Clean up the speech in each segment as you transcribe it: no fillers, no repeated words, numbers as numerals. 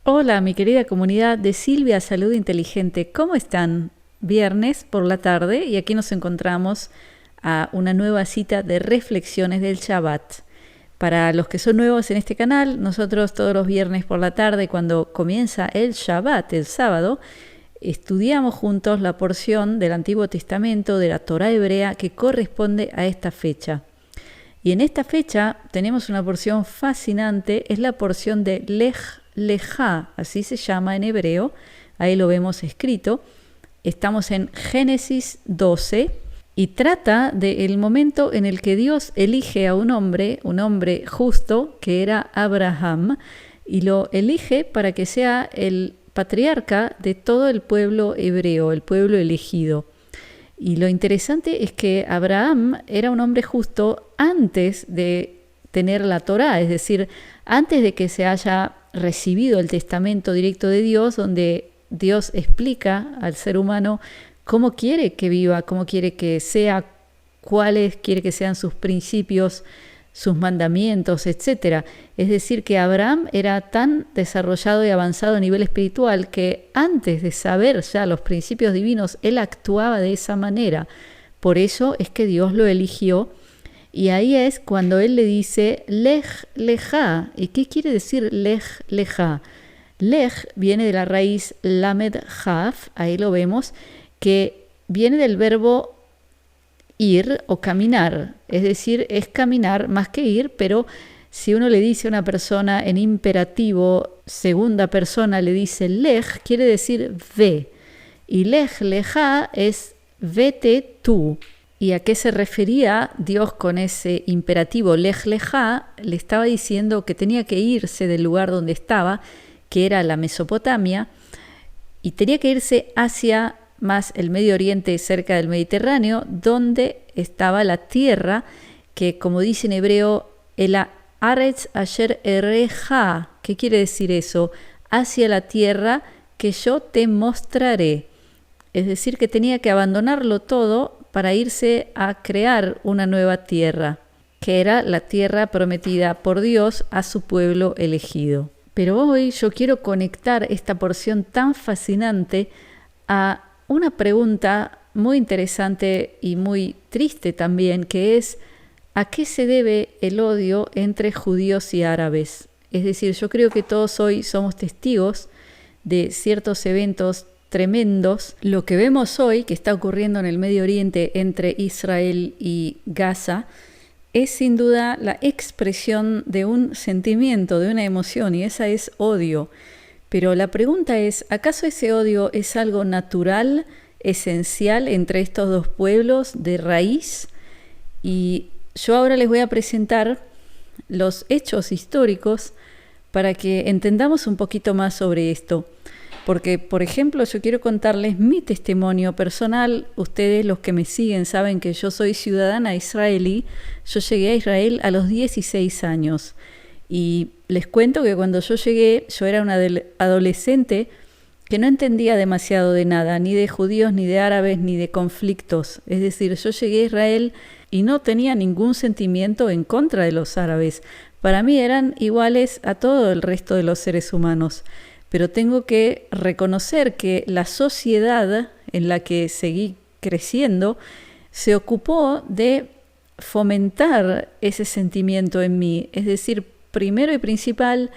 Hola, mi querida comunidad de Silvia Salud Inteligente. ¿Cómo están? Viernes por la tarde y aquí nos encontramos a una nueva cita de reflexiones del Shabbat. Para los que son nuevos en este canal, nosotros todos los viernes por la tarde, cuando comienza el Shabbat, el sábado, estudiamos juntos la porción del Antiguo Testamento de la Torá hebrea que corresponde a esta fecha. Y en esta fecha tenemos una porción fascinante, es la porción de Lech Lejá, así se llama en hebreo, ahí lo vemos escrito. Estamos en Génesis 12 y trata del momento en el que Dios elige a un hombre justo que era Abraham, y lo elige para que sea el patriarca de todo el pueblo hebreo, el pueblo elegido. Y lo interesante es que Abraham era un hombre justo antes de tener la Torá, es decir, antes de que se haya recibido el testamento directo de Dios, donde Dios explica al ser humano cómo quiere que viva, cómo quiere que sea, cuáles quiere que sean sus principios, sus mandamientos, etc. Es decir, que Abraham era tan desarrollado y avanzado a nivel espiritual que antes de saber ya los principios divinos, él actuaba de esa manera. Por eso es que Dios lo eligió. Y ahí es cuando él le dice Lech Lejá. ¿Y qué quiere decir Lech Lejá? Lech viene de la raíz Lamed Haf, ahí lo vemos, que viene del verbo ir o caminar. Es decir, es caminar más que ir, pero si uno le dice a una persona en imperativo, segunda persona le dice Lech, quiere decir ve. Y Lech Lejá es vete tú. ¿Y a qué se refería Dios con ese imperativo Lech Lejá? Le estaba diciendo que tenía que irse del lugar donde estaba, que era la Mesopotamia, y tenía que irse hacia más el Medio Oriente, cerca del Mediterráneo, donde estaba la tierra, que como dice en hebreo, el Aretz Asher Ereja. ¿Qué quiere decir eso? Hacia la tierra que yo te mostraré. Es decir, que tenía que abandonarlo todo para irse a crear una nueva tierra, que era la tierra prometida por Dios a su pueblo elegido. Pero hoy yo quiero conectar esta porción tan fascinante a una pregunta muy interesante y muy triste también, que es ¿a qué se debe el odio entre judíos y árabes? Es decir, yo creo que todos hoy somos testigos de ciertos eventos tremendos. Lo que vemos hoy que está ocurriendo en el Medio Oriente entre Israel y Gaza es sin duda la expresión de un sentimiento, de una emoción, y esa es odio. Pero la pregunta es, ¿acaso ese odio es algo natural, esencial entre estos dos pueblos de raíz? Y yo ahora les voy a presentar los hechos históricos para que entendamos un poquito más sobre esto. Porque, por ejemplo, yo quiero contarles mi testimonio personal. Ustedes, los que me siguen, saben que yo soy ciudadana israelí. Yo llegué a Israel a los 16 años. Y les cuento que cuando yo llegué, yo era una adolescente que no entendía demasiado de nada, ni de judíos, ni de árabes, ni de conflictos. Es decir, yo llegué a Israel y no tenía ningún sentimiento en contra de los árabes. Para mí eran iguales a todo el resto de los seres humanos. Pero tengo que reconocer que la sociedad en la que seguí creciendo se ocupó de fomentar ese sentimiento en mí. Es decir, primero y principal,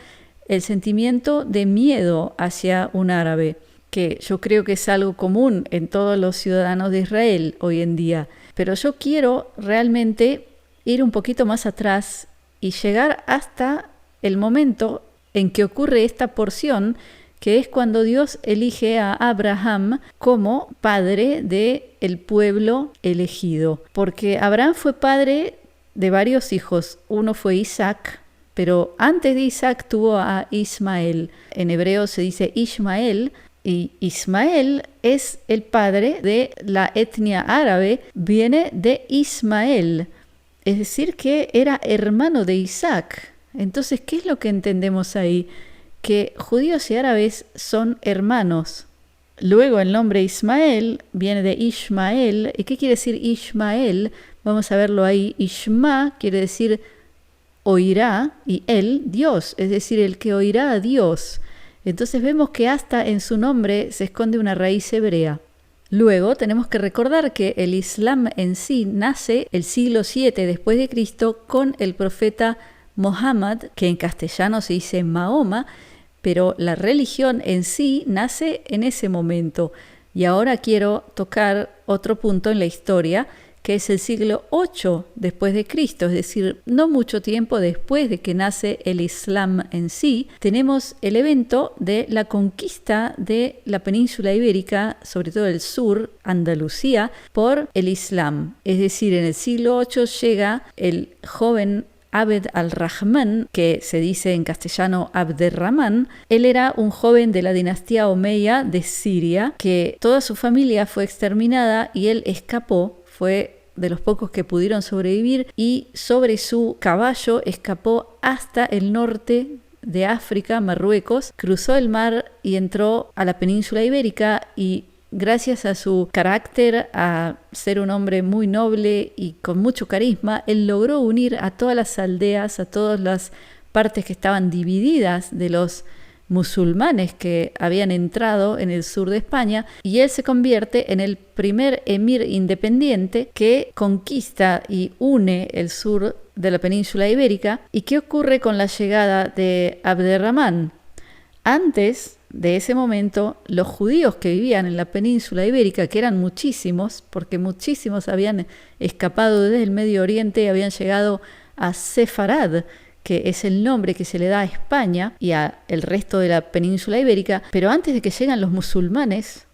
el sentimiento de miedo hacia un árabe, que yo creo que es algo común en todos los ciudadanos de Israel hoy en día. Pero yo quiero realmente ir un poquito más atrás y llegar hasta el momento en que ocurre esta porción, que es cuando Dios elige a Abraham como padre del pueblo elegido. Porque Abraham fue padre de varios hijos. Uno fue Isaac, pero antes de Isaac tuvo a Ismael. En hebreo se dice Ishmael, y Ismael es el padre de la etnia árabe, viene de Ismael. Es decir, que era hermano de Isaac. Entonces, ¿qué es lo que entendemos ahí? Que judíos y árabes son hermanos. Luego el nombre Ismael viene de Ishmael. ¿Y qué quiere decir Ishmael? Vamos a verlo ahí. Ishma quiere decir oirá, y él, Dios, es decir, el que oirá a Dios. Entonces vemos que hasta en su nombre se esconde una raíz hebrea. Luego tenemos que recordar que el Islam en sí nace el siglo VII después de Cristo con el profeta Muhammad, que en castellano se dice Mahoma, pero la religión en sí nace en ese momento. Y ahora quiero tocar otro punto en la historia, que es el siglo VIII después de Cristo, es decir, no mucho tiempo después de que nace el Islam en sí, tenemos el evento de la conquista de la península ibérica, sobre todo el sur, Andalucía, por el Islam. Es decir, en el siglo VIII llega el joven Abd al-Rahman, que se dice en castellano Abderrahman. Él era un joven de la dinastía omeya de Siria, que toda su familia fue exterminada y él escapó, fue de los pocos que pudieron sobrevivir, y sobre su caballo escapó hasta el norte de África, Marruecos, cruzó el mar y entró a la península ibérica, y gracias a su carácter, a ser un hombre muy noble y con mucho carisma, él logró unir a todas las aldeas, a todas las partes que estaban divididas de los musulmanes que habían entrado en el sur de España, y él se convierte en el primer emir independiente que conquista y une el sur de la península ibérica. ¿Y qué ocurre con la llegada de Abderrahman? Antes de ese momento, los judíos que vivían en la península ibérica, que eran muchísimos, porque muchísimos habían escapado desde el Medio Oriente y habían llegado a Sefarad, que es el nombre que se le da a España y al resto de la península ibérica, pero antes de que lleguen los musulmanes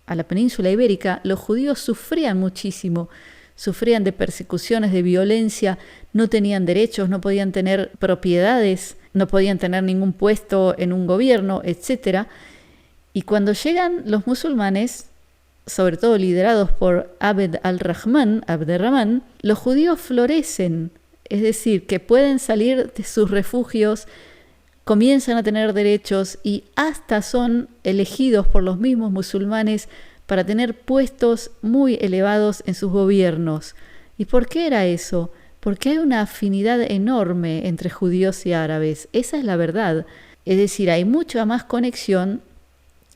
a la península ibérica, los judíos sufrían muchísimo, sufrían de persecuciones, de violencia, no tenían derechos, no podían tener propiedades, no podían tener ningún puesto en un gobierno, etc. Y cuando llegan los musulmanes, sobre todo liderados por Abd al-Rahman, Abderrahman, los judíos florecen. Es decir, que pueden salir de sus refugios, comienzan a tener derechos y hasta son elegidos por los mismos musulmanes para tener puestos muy elevados en sus gobiernos. ¿Y por qué era eso? Porque hay una afinidad enorme entre judíos y árabes. Esa es la verdad. Es decir, hay mucha más conexión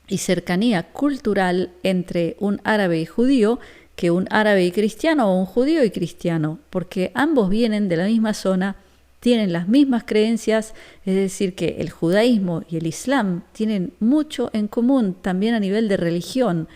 y cercanía cultural entre un árabe y judío que un árabe y cristiano o un judío y cristiano, porque ambos vienen de la misma zona, tienen las mismas creencias, es decir, que el judaísmo y el islam tienen mucho en común también a nivel de religión,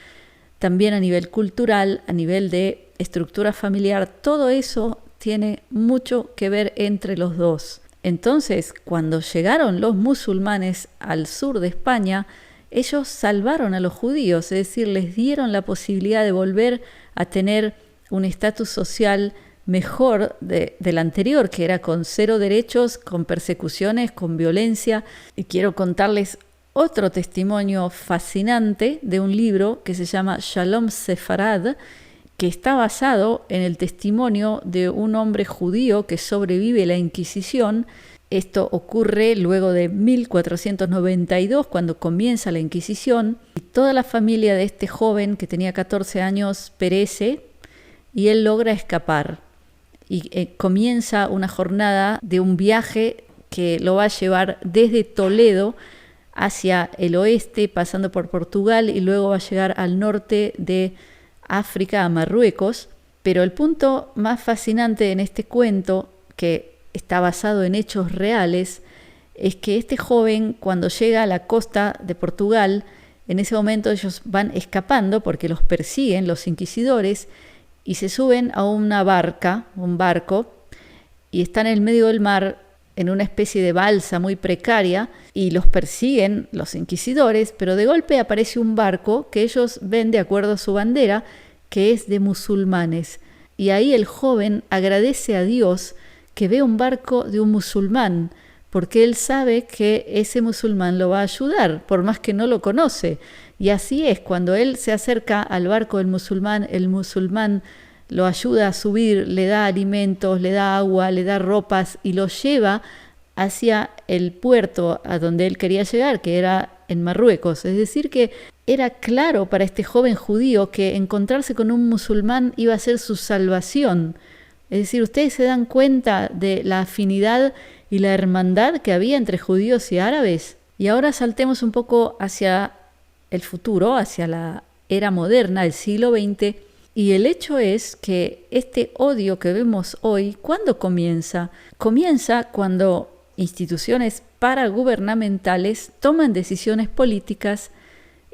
también a nivel cultural, a nivel de estructura familiar, todo eso tiene mucho que ver entre los dos. Entonces, cuando llegaron los musulmanes al sur de España, ellos salvaron a los judíos, es decir, les dieron la posibilidad de volver a tener un estatus social mejor del anterior, que era con 0 derechos, con persecuciones, con violencia. Y quiero contarles otro testimonio fascinante de un libro que se llama Shalom Sefarad, que está basado en el testimonio de un hombre judío que sobrevive la Inquisición. Esto ocurre luego de 1492, cuando comienza la Inquisición, y toda la familia de este joven que tenía 14 años perece y él logra escapar. Y comienza una jornada de un viaje que lo va a llevar desde Toledo hacia el oeste, pasando por Portugal, y luego va a llegar al norte de África, a Marruecos. Pero el punto más fascinante en este cuento, que está basado en hechos reales, es que este joven, cuando llega a la costa de Portugal, en ese momento ellos van escapando porque los persiguen los inquisidores y se suben a una barca, un barco, y están en el medio del mar en una especie de balsa muy precaria y los persiguen los inquisidores, pero de golpe aparece un barco que ellos ven de acuerdo a su bandera, que es de musulmanes. Y ahí el joven agradece a Dios que ve un barco de un musulmán, porque él sabe que ese musulmán lo va a ayudar, por más que no lo conoce. Y así es, cuando él se acerca al barco del musulmán, el musulmán lo ayuda a subir, le da alimentos, le da agua, le da ropas y lo lleva hacia el puerto a donde él quería llegar, que era en Marruecos. Es decir, que era claro para este joven judío que encontrarse con un musulmán iba a ser su salvación. Es decir, ustedes se dan cuenta de la afinidad y la hermandad que había entre judíos y árabes. Y ahora saltemos un poco hacia el futuro, hacia la era moderna, el siglo XX, y el hecho es que este odio que vemos hoy, ¿cuándo comienza? Comienza cuando instituciones paragubernamentales toman decisiones políticas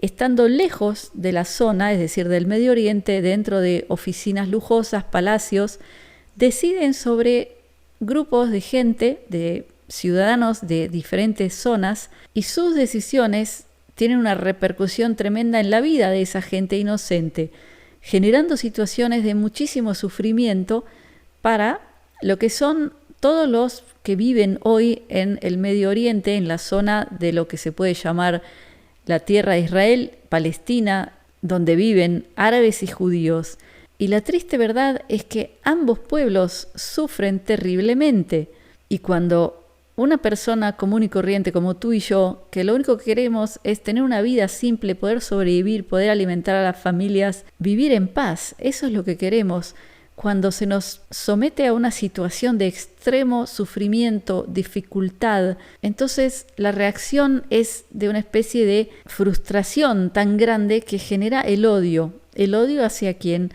estando lejos de la zona, es decir, del Medio Oriente, dentro de oficinas lujosas, palacios, deciden sobre grupos de gente, de ciudadanos de diferentes zonas, y sus decisiones tienen una repercusión tremenda en la vida de esa gente inocente, generando situaciones de muchísimo sufrimiento para lo que son todos los que viven hoy en el Medio Oriente, en la zona de lo que se puede llamar la tierra de Israel, Palestina, donde viven árabes y judíos. Y la triste verdad es que ambos pueblos sufren terriblemente. Y cuando una persona común y corriente como tú y yo, que lo único que queremos es tener una vida simple, poder sobrevivir, poder alimentar a las familias, vivir en paz, eso es lo que queremos. Cuando se nos somete a una situación de extremo sufrimiento, dificultad, entonces la reacción es de una especie de frustración tan grande que genera el odio hacia quién,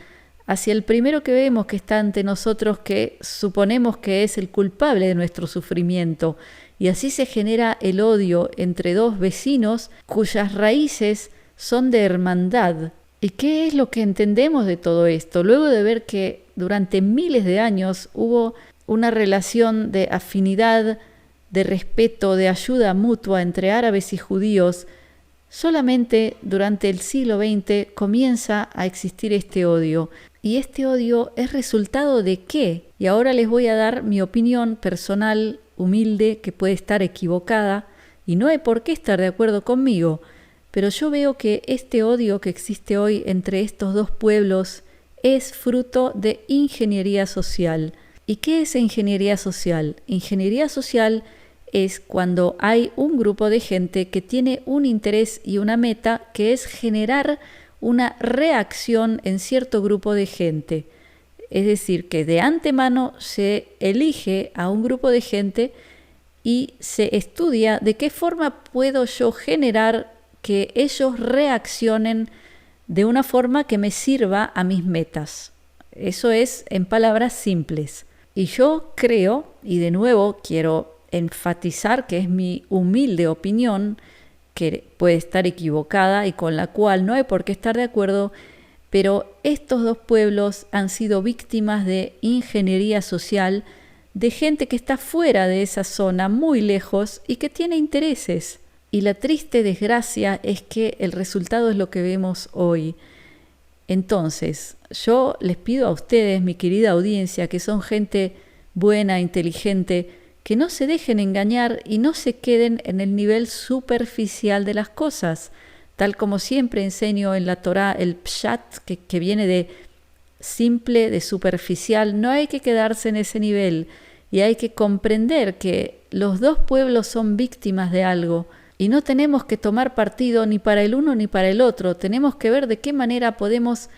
hacia el primero que vemos que está ante nosotros, que suponemos que es el culpable de nuestro sufrimiento. Y así se genera el odio entre dos vecinos cuyas raíces son de hermandad. ¿Y qué es lo que entendemos de todo esto? Luego de ver que durante miles de años hubo una relación de afinidad, de respeto, de ayuda mutua entre árabes y judíos, solamente durante el siglo XX comienza a existir este odio. ¿Y este odio es resultado de qué? Y ahora les voy a dar mi opinión personal, humilde, que puede estar equivocada, y no hay por qué estar de acuerdo conmigo. Pero yo veo que este odio que existe hoy entre estos dos pueblos es fruto de ingeniería social. ¿Y qué es ingeniería social? Ingeniería social es cuando hay un grupo de gente que tiene un interés y una meta que es generar una reacción en cierto grupo de gente. Es decir, que de antemano se elige a un grupo de gente y se estudia de qué forma puedo yo generar que ellos reaccionen de una forma que me sirva a mis metas. Eso es en palabras simples. Y yo creo, y de nuevo quiero enfatizar que es mi humilde opinión, que puede estar equivocada y con la cual no hay por qué estar de acuerdo, pero estos dos pueblos han sido víctimas de ingeniería social, de gente que está fuera de esa zona, muy lejos, y que tiene intereses. Y la triste desgracia es que el resultado es lo que vemos hoy. Entonces, yo les pido a ustedes, mi querida audiencia, que son gente buena, inteligente, que no se dejen engañar y no se queden en el nivel superficial de las cosas. Tal como siempre enseño en la Torá, el pshat, que viene de simple, de superficial, no hay que quedarse en ese nivel. Y hay que comprender que los dos pueblos son víctimas de algo. Y no tenemos que tomar partido ni para el uno ni para el otro. Tenemos que ver de qué manera podemos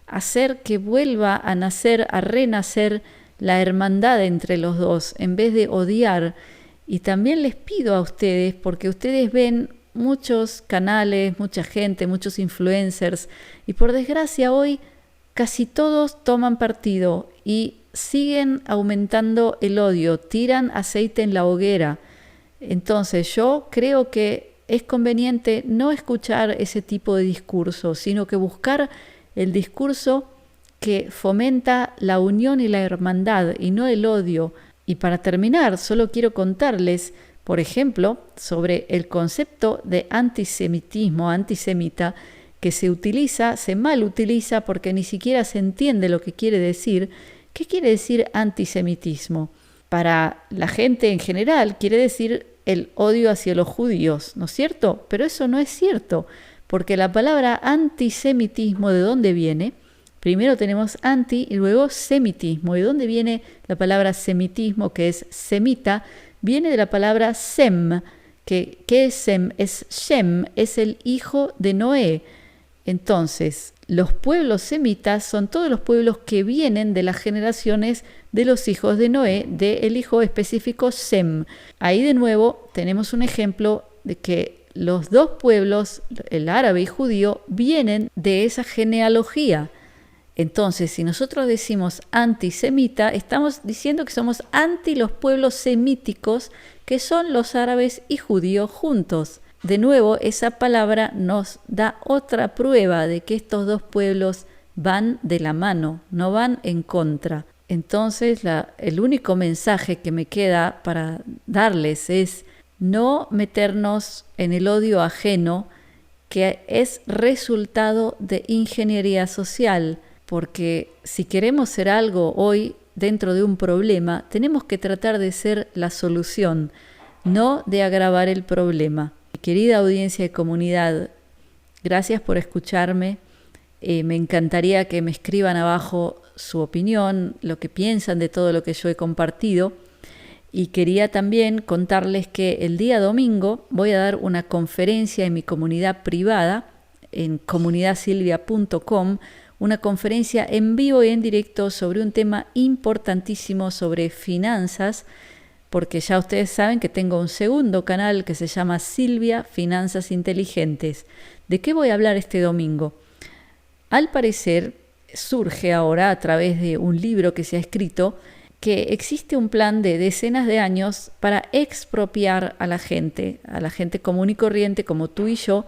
hacer que vuelva a nacer, a renacer la hermandad entre los dos, en vez de odiar. Y también les pido a ustedes, porque ustedes ven muchos canales, mucha gente, muchos influencers, y por desgracia hoy casi todos toman partido y siguen aumentando el odio, tiran aceite en la hoguera. Entonces yo creo que es conveniente no escuchar ese tipo de discurso, sino que buscar el discurso que fomenta la unión y la hermandad y no el odio. Y para terminar, solo quiero contarles, por ejemplo, sobre el concepto de antisemitismo, antisemita, que se mal utiliza porque ni siquiera se entiende lo que quiere decir. ¿Qué quiere decir antisemitismo? Para la gente en general quiere decir el odio hacia los judíos, ¿no es cierto? Pero eso no es cierto, porque la palabra antisemitismo, ¿de dónde viene? Primero tenemos anti y luego semitismo. ¿Y dónde viene la palabra semitismo, que es semita? Viene de la palabra sem, que es sem, es Shem, es el hijo de Noé. Entonces, los pueblos semitas son todos los pueblos que vienen de las generaciones de los hijos de Noé, del hijo específico Sem. Ahí de nuevo tenemos un ejemplo de que los dos pueblos, el árabe y judío, vienen de esa genealogía. Entonces, si nosotros decimos antisemita, estamos diciendo que somos anti los pueblos semíticos, que son los árabes y judíos juntos. De nuevo, esa palabra nos da otra prueba de que estos dos pueblos van de la mano, no van en contra. Entonces, el único mensaje que me queda para darles es no meternos en el odio ajeno, que es resultado de ingeniería social, porque si queremos ser algo hoy dentro de un problema, tenemos que tratar de ser la solución, no de agravar el problema. Mi querida audiencia de comunidad, gracias por escucharme. Me encantaría que me escriban abajo su opinión, lo que piensan de todo lo que yo he compartido. Y quería también contarles que el día domingo voy a dar una conferencia en mi comunidad privada, en comunidadsilvia.com, una conferencia en vivo y en directo sobre un tema importantísimo sobre finanzas, porque ya ustedes saben que tengo un segundo canal que se llama Silvia Finanzas Inteligentes. ¿De qué voy a hablar este domingo? Al parecer, surge ahora a través de un libro que se ha escrito que existe un plan de decenas de años para expropiar a la gente común y corriente como tú y yo,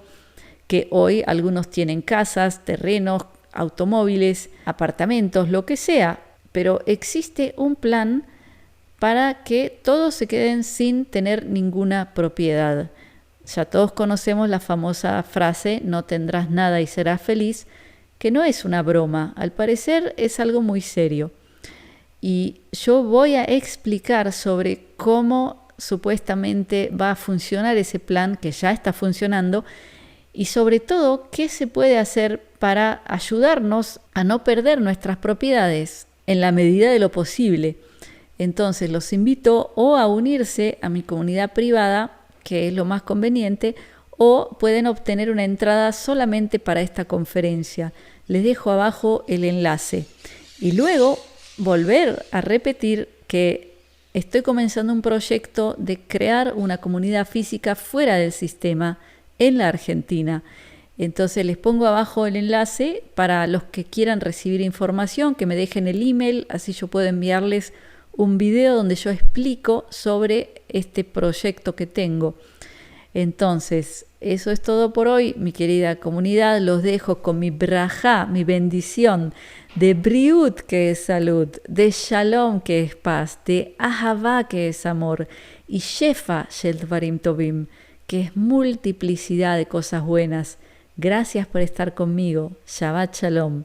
que hoy algunos tienen casas, terrenos, automóviles, apartamentos, lo que sea, pero existe un plan para que todos se queden sin tener ninguna propiedad. Ya todos conocemos la famosa frase, no tendrás nada y serás feliz, que no es una broma, al parecer es algo muy serio. Y yo voy a explicar sobre cómo supuestamente va a funcionar ese plan que ya está funcionando y sobre todo qué se puede hacer para ayudarnos a no perder nuestras propiedades en la medida de lo posible. Entonces los invito o a unirse a mi comunidad privada, que es lo más conveniente, o pueden obtener una entrada solamente para esta conferencia. Les dejo abajo el enlace. Y luego volver a repetir que estoy comenzando un proyecto de crear una comunidad física fuera del sistema en la Argentina. Entonces les pongo abajo el enlace para los que quieran recibir información, que me dejen el email, así yo puedo enviarles un video donde yo explico sobre este proyecto que tengo. Entonces, eso es todo por hoy, mi querida comunidad. Los dejo con mi brajá, mi bendición, de briut, que es salud, de shalom, que es paz, de ahavá, que es amor, y shefa shel dvarim tovim, que es multiplicidad de cosas buenas. Gracias por estar conmigo. Shabbat shalom.